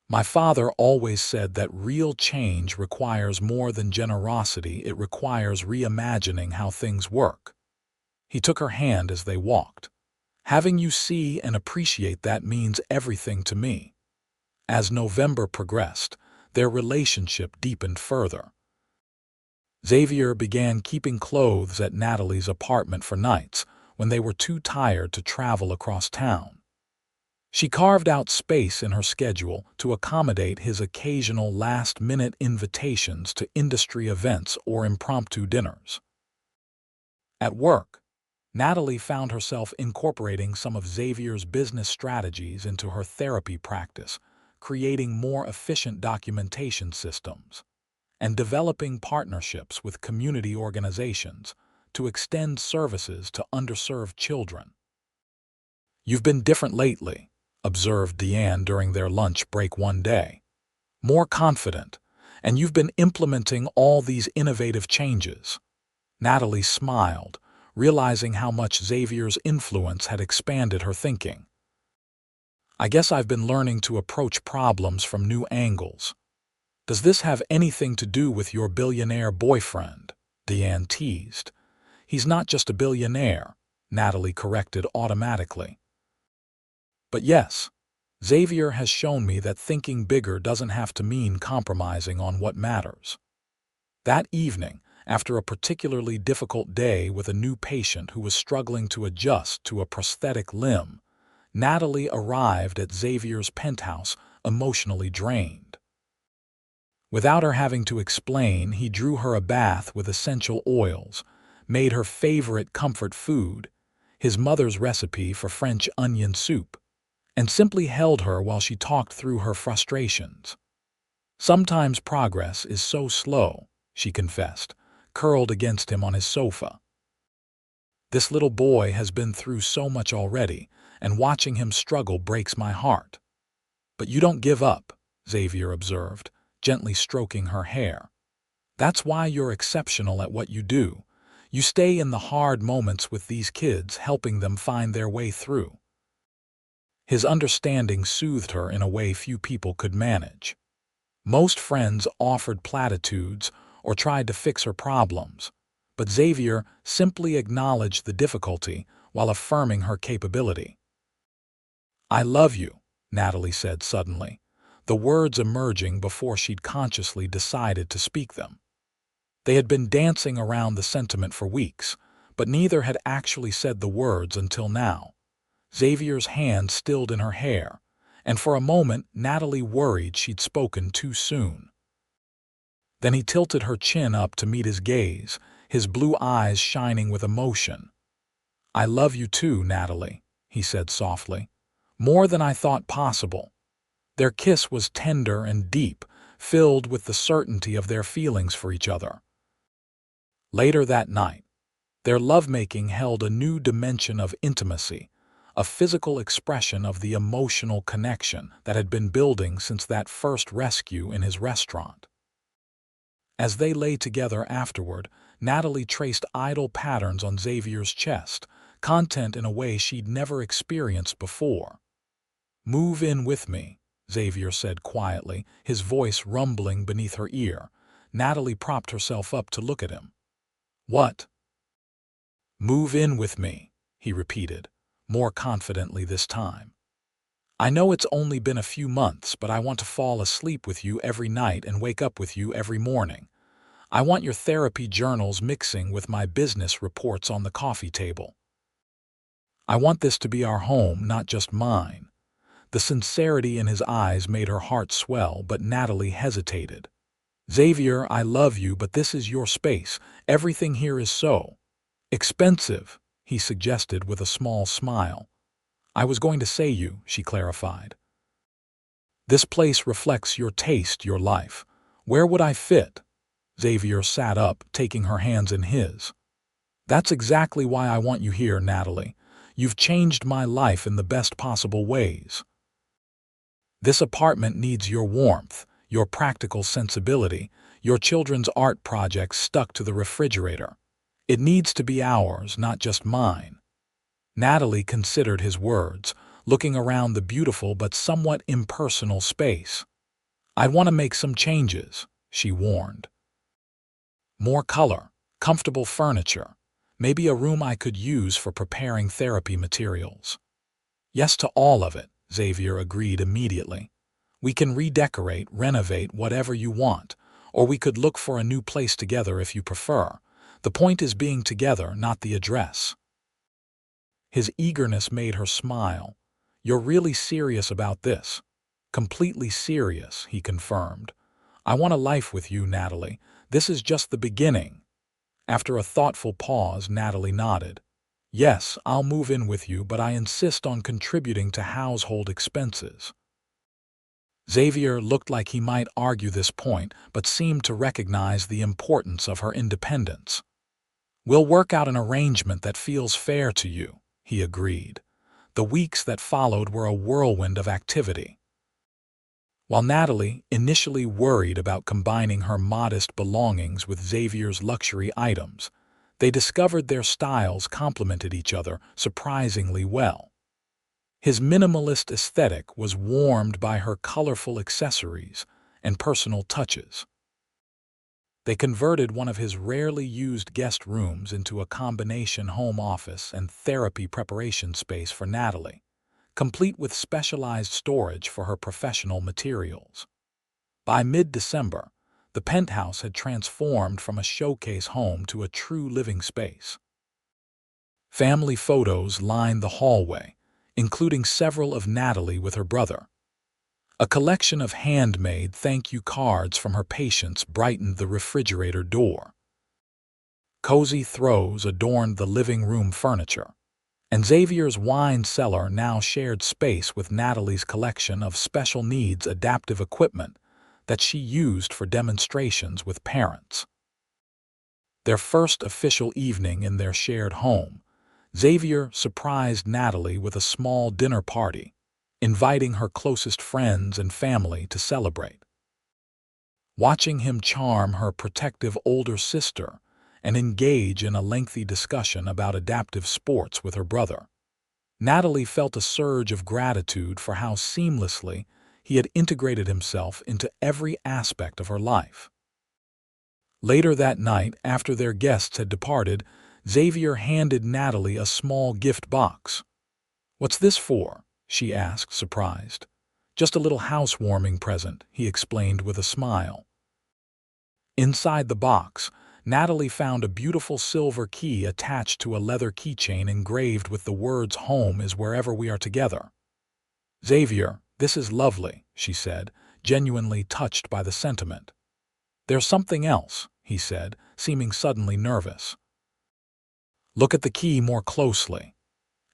My father always said that real change requires more than generosity, it requires reimagining how things work. He took her hand as they walked. Having you see and appreciate that means everything to me. As November progressed, their relationship deepened further. Xavier began keeping clothes at Natalie's apartment for nights when they were too tired to travel across town. She carved out space in her schedule to accommodate his occasional last-minute invitations to industry events or impromptu dinners. At work, Natalie found herself incorporating some of Xavier's business strategies into her therapy practice, creating more efficient documentation systems, and developing partnerships with community organizations to extend services to underserved children. "You've been different lately," observed Deanne during their lunch break one day. "More confident, and you've been implementing all these innovative changes." Natalie smiled, realizing how much Xavier's influence had expanded her thinking. "I guess I've been learning to approach problems from new angles." "Does this have anything to do with your billionaire boyfriend?" Deanne teased. "He's not just a billionaire," Natalie corrected automatically. "But yes, Xavier has shown me that thinking bigger doesn't have to mean compromising on what matters." That evening, after a particularly difficult day with a new patient who was struggling to adjust to a prosthetic limb, Natalie arrived at Xavier's penthouse emotionally drained. Without her having to explain, he drew her a bath with essential oils, made her favorite comfort food, his mother's recipe for French onion soup, and simply held her while she talked through her frustrations. "Sometimes progress is so slow," she confessed, curled against him on his sofa. "This little boy has been through so much already, and watching him struggle breaks my heart." "But you don't give up," Xavier observed, gently stroking her hair. "That's why you're exceptional at what you do. You stay in the hard moments with these kids, helping them find their way through." His understanding soothed her in a way few people could manage. Most friends offered platitudes or tried to fix her problems, but Xavier simply acknowledged the difficulty while affirming her capability. "I love you," Natalie said suddenly, the words emerging before she'd consciously decided to speak them. They had been dancing around the sentiment for weeks, but neither had actually said the words until now. Xavier's hand stilled in her hair, and for a moment Natalie worried she'd spoken too soon. Then he tilted her chin up to meet his gaze, his blue eyes shining with emotion. "I love you too, Natalie," he said softly. "More than I thought possible." Their kiss was tender and deep, filled with the certainty of their feelings for each other. Later that night, their lovemaking held a new dimension of intimacy, a physical expression of the emotional connection that had been building since that first rescue in his restaurant. As they lay together afterward, Natalie traced idle patterns on Xavier's chest, content in a way she'd never experienced before. "Move in with me," Xavier said quietly, his voice rumbling beneath her ear. Natalie propped herself up to look at him. "What?" "Move in with me," he repeated, more confidently this time. "I know it's only been a few months, but I want to fall asleep with you every night and wake up with you every morning. I want your therapy journals mixing with my business reports on the coffee table. I want this to be our home, not just mine." The sincerity in his eyes made her heart swell, but Natalie hesitated. "Xavier, I love you, but this is your space. Everything here is so expensive," he suggested with a small smile. "I was going to say you," she clarified. "This place reflects your taste, your life. Where would I fit?" Xavier sat up, taking her hands in his. "That's exactly why I want you here, Natalie. You've changed my life in the best possible ways. This apartment needs your warmth, your practical sensibility, your children's art projects stuck to the refrigerator. It needs to be ours, not just mine." Natalie considered his words, looking around the beautiful but somewhat impersonal space. "I'd want to make some changes," she warned. "More color, comfortable furniture, maybe a room I could use for preparing therapy materials." "Yes to all of it," Xavier agreed immediately. "We can redecorate, renovate, whatever you want, or we could look for a new place together if you prefer. The point is being together, not the address." His eagerness made her smile. "You're really serious about this?" "Completely serious," he confirmed. "I want a life with you, Natalie. This is just the beginning." After a thoughtful pause, Natalie nodded. "Yes, I'll move in with you, but I insist on contributing to household expenses." Xavier looked like he might argue this point, but seemed to recognize the importance of her independence. "We'll work out an arrangement that feels fair to you," he agreed. The weeks that followed were a whirlwind of activity. While Natalie, initially worried about combining her modest belongings with Xavier's luxury items, they discovered their styles complemented each other surprisingly well. His minimalist aesthetic was warmed by her colorful accessories and personal touches. They converted one of his rarely used guest rooms into a combination home office and therapy preparation space for Natalie, complete with specialized storage for her professional materials. By mid-December, the penthouse had transformed from a showcase home to a true living space. Family photos lined the hallway, including several of Natalie with her brother. A collection of handmade thank-you cards from her patients brightened the refrigerator door. Cozy throws adorned the living room furniture, and Xavier's wine cellar now shared space with Natalie's collection of special needs adaptive equipment that she used for demonstrations with parents. Their first official evening in their shared home, Xavier surprised Natalie with a small dinner party, inviting her closest friends and family to celebrate. Watching him charm her protective older sister and engage in a lengthy discussion about adaptive sports with her brother, Natalie felt a surge of gratitude for how seamlessly he had integrated himself into every aspect of her life. Later that night, after their guests had departed, Xavier handed Natalie a small gift box. "What's this for?" she asked, surprised. "Just a little housewarming present," he explained with a smile. Inside the box, Natalie found a beautiful silver key attached to a leather keychain engraved with the words "Home is wherever we are together." "Xavier, this is lovely," she said, genuinely touched by the sentiment. "There's something else," he said, seeming suddenly nervous. "Look at the key more closely."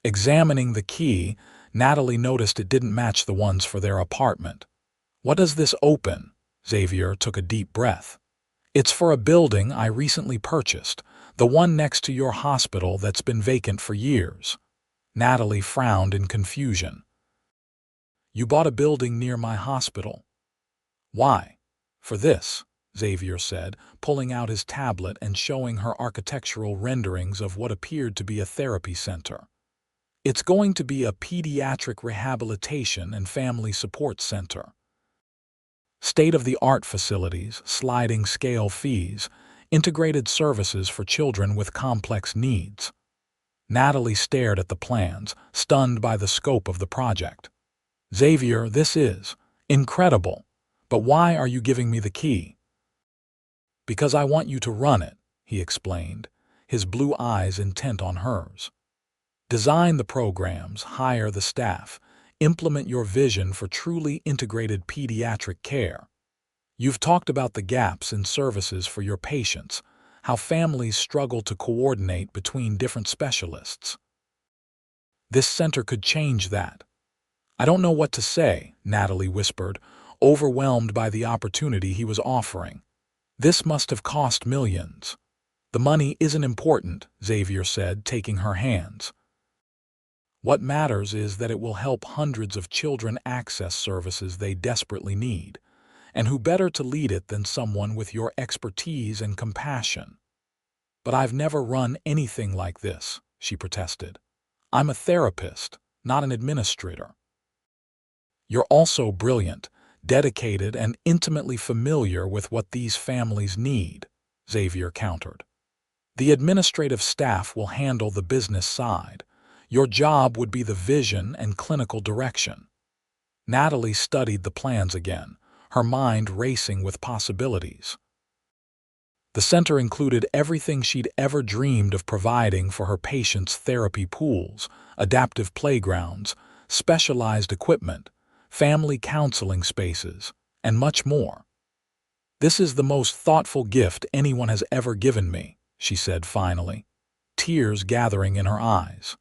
Examining the key, Natalie noticed it didn't match the ones for their apartment. "What does this open?" Xavier took a deep breath. "It's for a building I recently purchased, the one next to your hospital that's been vacant for years." Natalie frowned in confusion. "You bought a building near my hospital?" "Why?" "For this," Xavier said, pulling out his tablet and showing her architectural renderings of what appeared to be a therapy center. "It's going to be a pediatric rehabilitation and family support center. State-of-the-art facilities, sliding scale fees, integrated services for children with complex needs." Natalie stared at the plans, stunned by the scope of the project. "Xavier, this is incredible. But why are you giving me the key?" "Because I want you to run it," he explained, his blue eyes intent on hers. "Design the programs, hire the staff, implement your vision for truly integrated pediatric care. You've talked about the gaps in services for your patients, how families struggle to coordinate between different specialists. This center could change that." "I don't know what to say," Natalie whispered, overwhelmed by the opportunity he was offering. "This must have cost millions." "The money isn't important," Xavier said, taking her hands. "What matters is that it will help hundreds of children access services they desperately need. And who better to lead it than someone with your expertise and compassion?" "But I've never run anything like this," she protested. I'm a therapist, not an administrator. You're also brilliant, dedicated, and intimately familiar with what these families need, Xavier countered. The administrative staff will handle the business side. Your job would be the vision and clinical direction. Natalie studied the plans again, her mind racing with possibilities. The center included everything she'd ever dreamed of providing for her patients: therapy pools, adaptive playgrounds, specialized equipment, family counseling spaces, and much more. "This is the most thoughtful gift anyone has ever given me," she said finally, tears gathering in her eyes.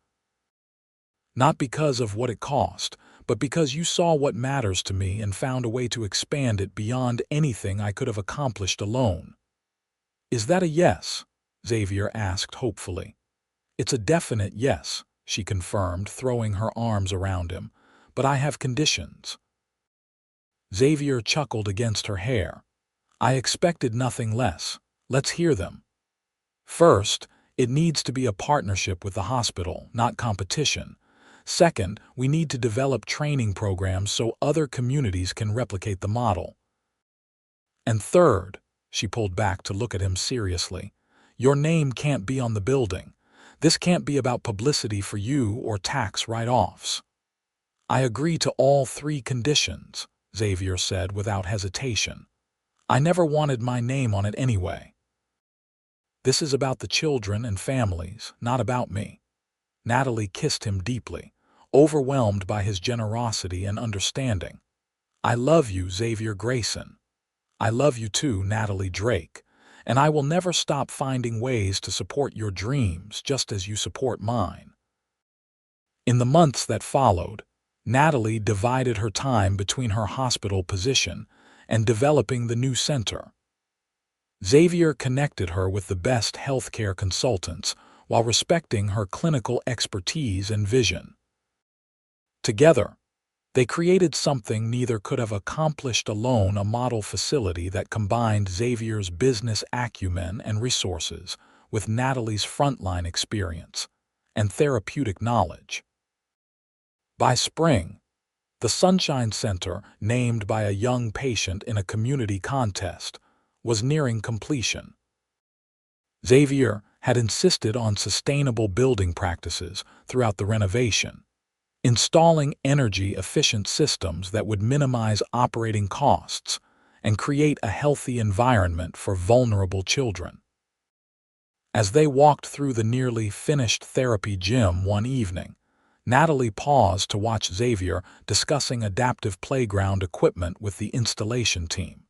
"Not because of what it cost, but because you saw what matters to me and found a way to expand it beyond anything I could have accomplished alone." "Is that a yes?" Xavier asked hopefully. "It's a definite yes," she confirmed, throwing her arms around him. "But I have conditions." Xavier chuckled against her hair. "I expected nothing less. Let's hear them." "First, it needs to be a partnership with the hospital, not competition. Second, we need to develop training programs so other communities can replicate the model. And third," she pulled back to look at him seriously, "your name can't be on the building. This can't be about publicity for you or tax write-offs." "I agree to all three conditions," Xavier said without hesitation. "I never wanted my name on it anyway. This is about the children and families, not about me." Natalie kissed him deeply, overwhelmed by his generosity and understanding. "I love you, Xavier Grayson. I love you too, Natalie Drake, and I will never stop finding ways to support your dreams just as you support mine." In the months that followed, Natalie divided her time between her hospital position and developing the new center. Xavier connected her with the best healthcare consultants while respecting her clinical expertise and vision. Together, they created something neither could have accomplished alone: a model facility that combined Xavier's business acumen and resources with Natalie's frontline experience and therapeutic knowledge. By spring, the Sunshine Center, named by a young patient in a community contest, was nearing completion. Xavier had insisted on sustainable building practices throughout the renovation, installing energy-efficient systems that would minimize operating costs and create a healthy environment for vulnerable children. As they walked through the nearly finished therapy gym one evening, Natalie paused to watch Xavier discussing adaptive playground equipment with the installation team.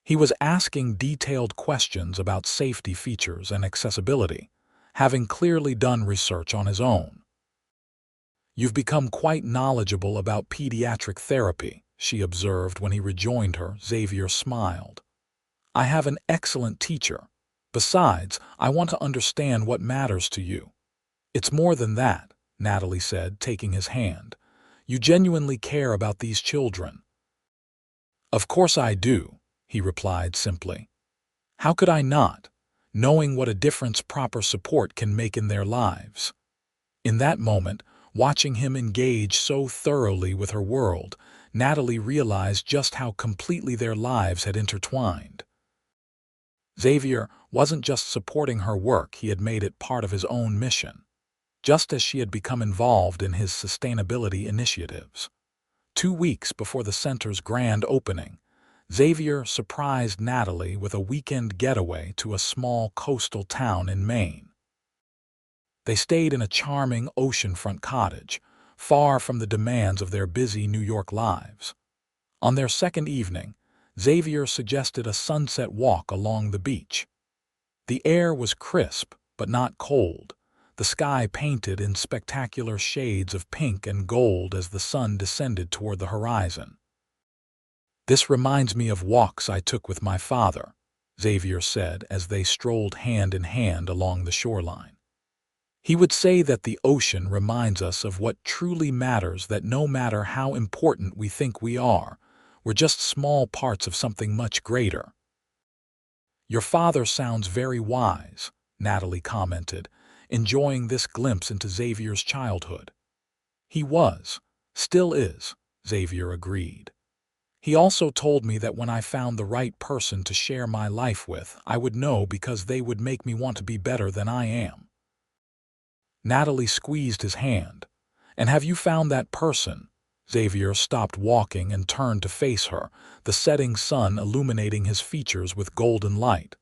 He was asking detailed questions about safety features and accessibility, having clearly done research on his own. "You've become quite knowledgeable about pediatric therapy," she observed when he rejoined her. Xavier smiled. "I have an excellent teacher. Besides, I want to understand what matters to you." "It's more than that," Natalie said, taking his hand. "You genuinely care about these children." "Of course I do," he replied simply. "How could I not, knowing what a difference proper support can make in their lives?" In that moment, watching him engage so thoroughly with her world, Natalie realized just how completely their lives had intertwined. Xavier wasn't just supporting her work, he had made it part of his own mission, just as she had become involved in his sustainability initiatives. 2 weeks before the center's grand opening, Xavier surprised Natalie with a weekend getaway to a small coastal town in Maine. They stayed in a charming oceanfront cottage, far from the demands of their busy New York lives. On their second evening, Xavier suggested a sunset walk along the beach. The air was crisp, but not cold, the sky painted in spectacular shades of pink and gold as the sun descended toward the horizon. "This reminds me of walks I took with my father," Xavier said as they strolled hand in hand along the shoreline. "He would say that the ocean reminds us of what truly matters, that no matter how important we think we are, we're just small parts of something much greater." "Your father sounds very wise," Natalie commented, enjoying this glimpse into Xavier's childhood. He was, still is, Xavier agreed. He also told me that when I found the right person to share my life with, I would know because they would make me want to be better than I am. Natalie squeezed his hand. And have you found that person? Xavier stopped walking and turned to face her, the setting sun illuminating his features with golden light.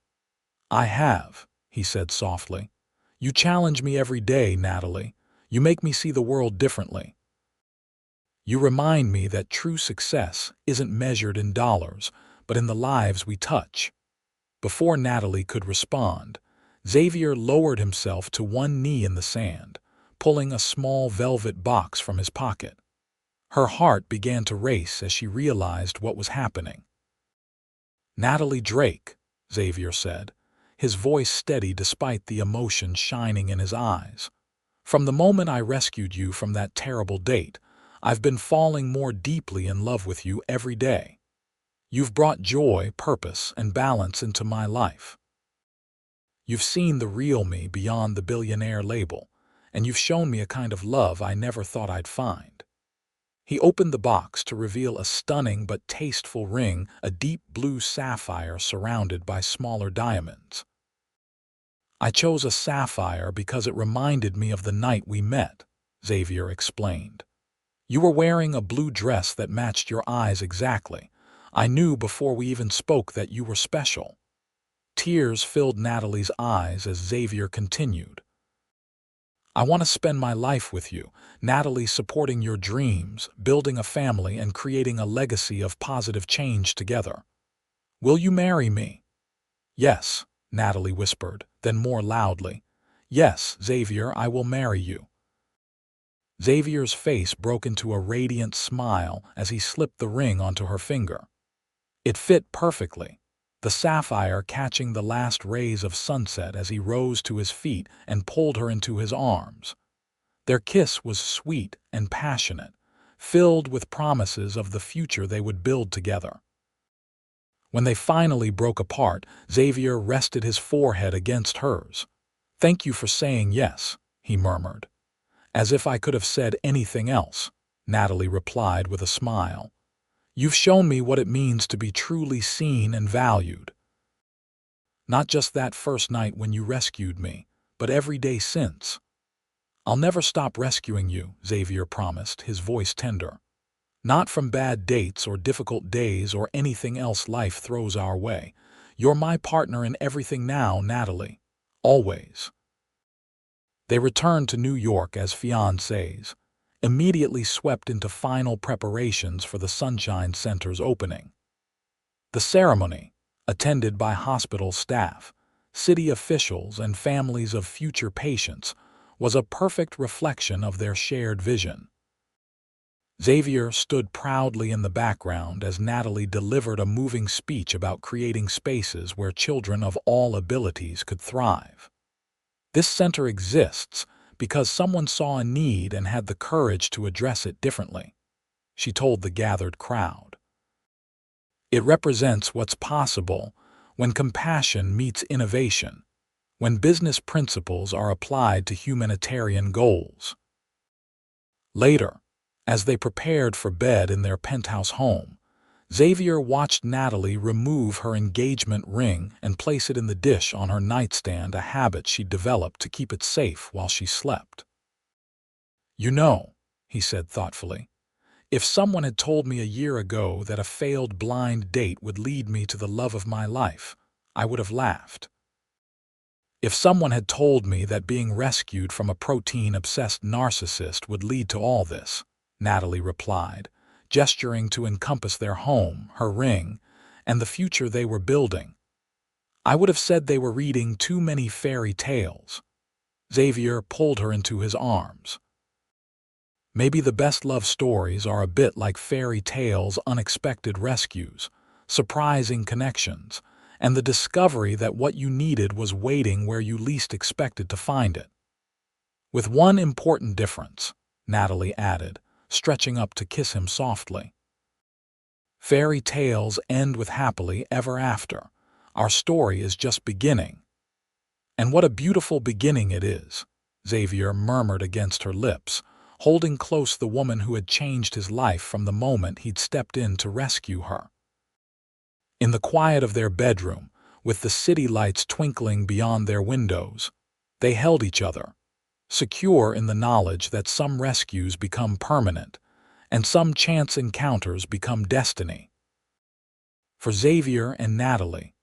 I have, he said softly. You challenge me every day, Natalie. You make me see the world differently. You remind me that true success isn't measured in dollars, but in the lives we touch. Before Natalie could respond, Xavier lowered himself to one knee in the sand, pulling a small velvet box from his pocket. Her heart began to race as she realized what was happening. Natalie Drake, Xavier said, his voice steady despite the emotion shining in his eyes. From the moment I rescued you from that terrible date, I've been falling more deeply in love with you every day. You've brought joy, purpose, and balance into my life. You've seen the real me beyond the billionaire label, and you've shown me a kind of love I never thought I'd find. He opened the box to reveal a stunning but tasteful ring, a deep blue sapphire surrounded by smaller diamonds. I chose a sapphire because it reminded me of the night we met, Xavier explained. You were wearing a blue dress that matched your eyes exactly. I knew before we even spoke that you were special. Tears filled Natalie's eyes as Xavier continued. I want to spend my life with you, Natalie, supporting your dreams, building a family, and creating a legacy of positive change together. Will you marry me? Yes, Natalie whispered, then more loudly. Yes, Xavier, I will marry you. Xavier's face broke into a radiant smile as he slipped the ring onto her finger. It fit perfectly, the sapphire catching the last rays of sunset as he rose to his feet and pulled her into his arms. Their kiss was sweet and passionate, filled with promises of the future they would build together. When they finally broke apart, Xavier rested his forehead against hers. Thank you for saying yes, he murmured. As if I could have said anything else, Natalie replied with a smile. You've shown me what it means to be truly seen and valued. Not just that first night when you rescued me, but every day since. I'll never stop rescuing you, Xavier promised, his voice tender. Not from bad dates or difficult days or anything else life throws our way. You're my partner in everything now, Natalie. Always. They returned to New York as fiancés, immediately swept into final preparations for the Sunshine Center's opening. The ceremony, attended by hospital staff, city officials, and families of future patients, was a perfect reflection of their shared vision. Xavier stood proudly in the background as Natalie delivered a moving speech about creating spaces where children of all abilities could thrive. This center exists because someone saw a need and had the courage to address it differently, she told the gathered crowd. It represents what's possible when compassion meets innovation, when business principles are applied to humanitarian goals. Later, as they prepared for bed in their penthouse home, Xavier watched Natalie remove her engagement ring and place it in the dish on her nightstand, a habit she'd developed to keep it safe while she slept. You know, he said thoughtfully, if someone had told me a year ago that a failed blind date would lead me to the love of my life, I would have laughed. If someone had told me that being rescued from a protein-obsessed narcissist would lead to all this, Natalie replied, gesturing to encompass their home, her ring, and the future they were building, I would have said they were reading too many fairy tales. Xavier pulled her into his arms. Maybe the best love stories are a bit like fairy tales, unexpected rescues, surprising connections, and the discovery that what you needed was waiting where you least expected to find it. With one important difference, Natalie added, stretching up to kiss him softly. Fairy tales end with happily ever after. Our story is just beginning. And what a beautiful beginning it is, Xavier murmured against her lips, holding close the woman who had changed his life from the moment he'd stepped in to rescue her. In the quiet of their bedroom, with the city lights twinkling beyond their windows, they held each other, secure in the knowledge that some rescues become permanent and some chance encounters become destiny. For Xavier and Natalie,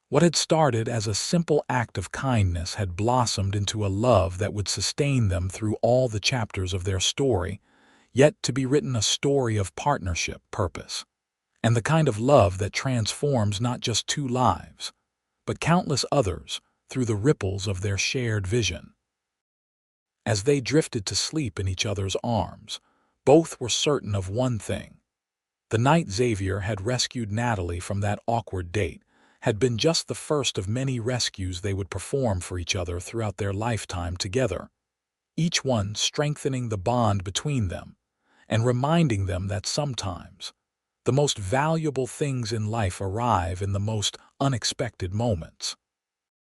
what had started as a simple act of kindness had blossomed into a love that would sustain them through all the chapters of their story, yet to be written a story of partnership, purpose, and the kind of love that transforms not just two lives, but countless others through the ripples of their shared vision. As they drifted to sleep in each other's arms, both were certain of one thing. The night Xavier had rescued Natalie from that awkward date had been just the first of many rescues they would perform for each other throughout their lifetime together, each one strengthening the bond between them and reminding them that sometimes the most valuable things in life arrive in the most unexpected moments.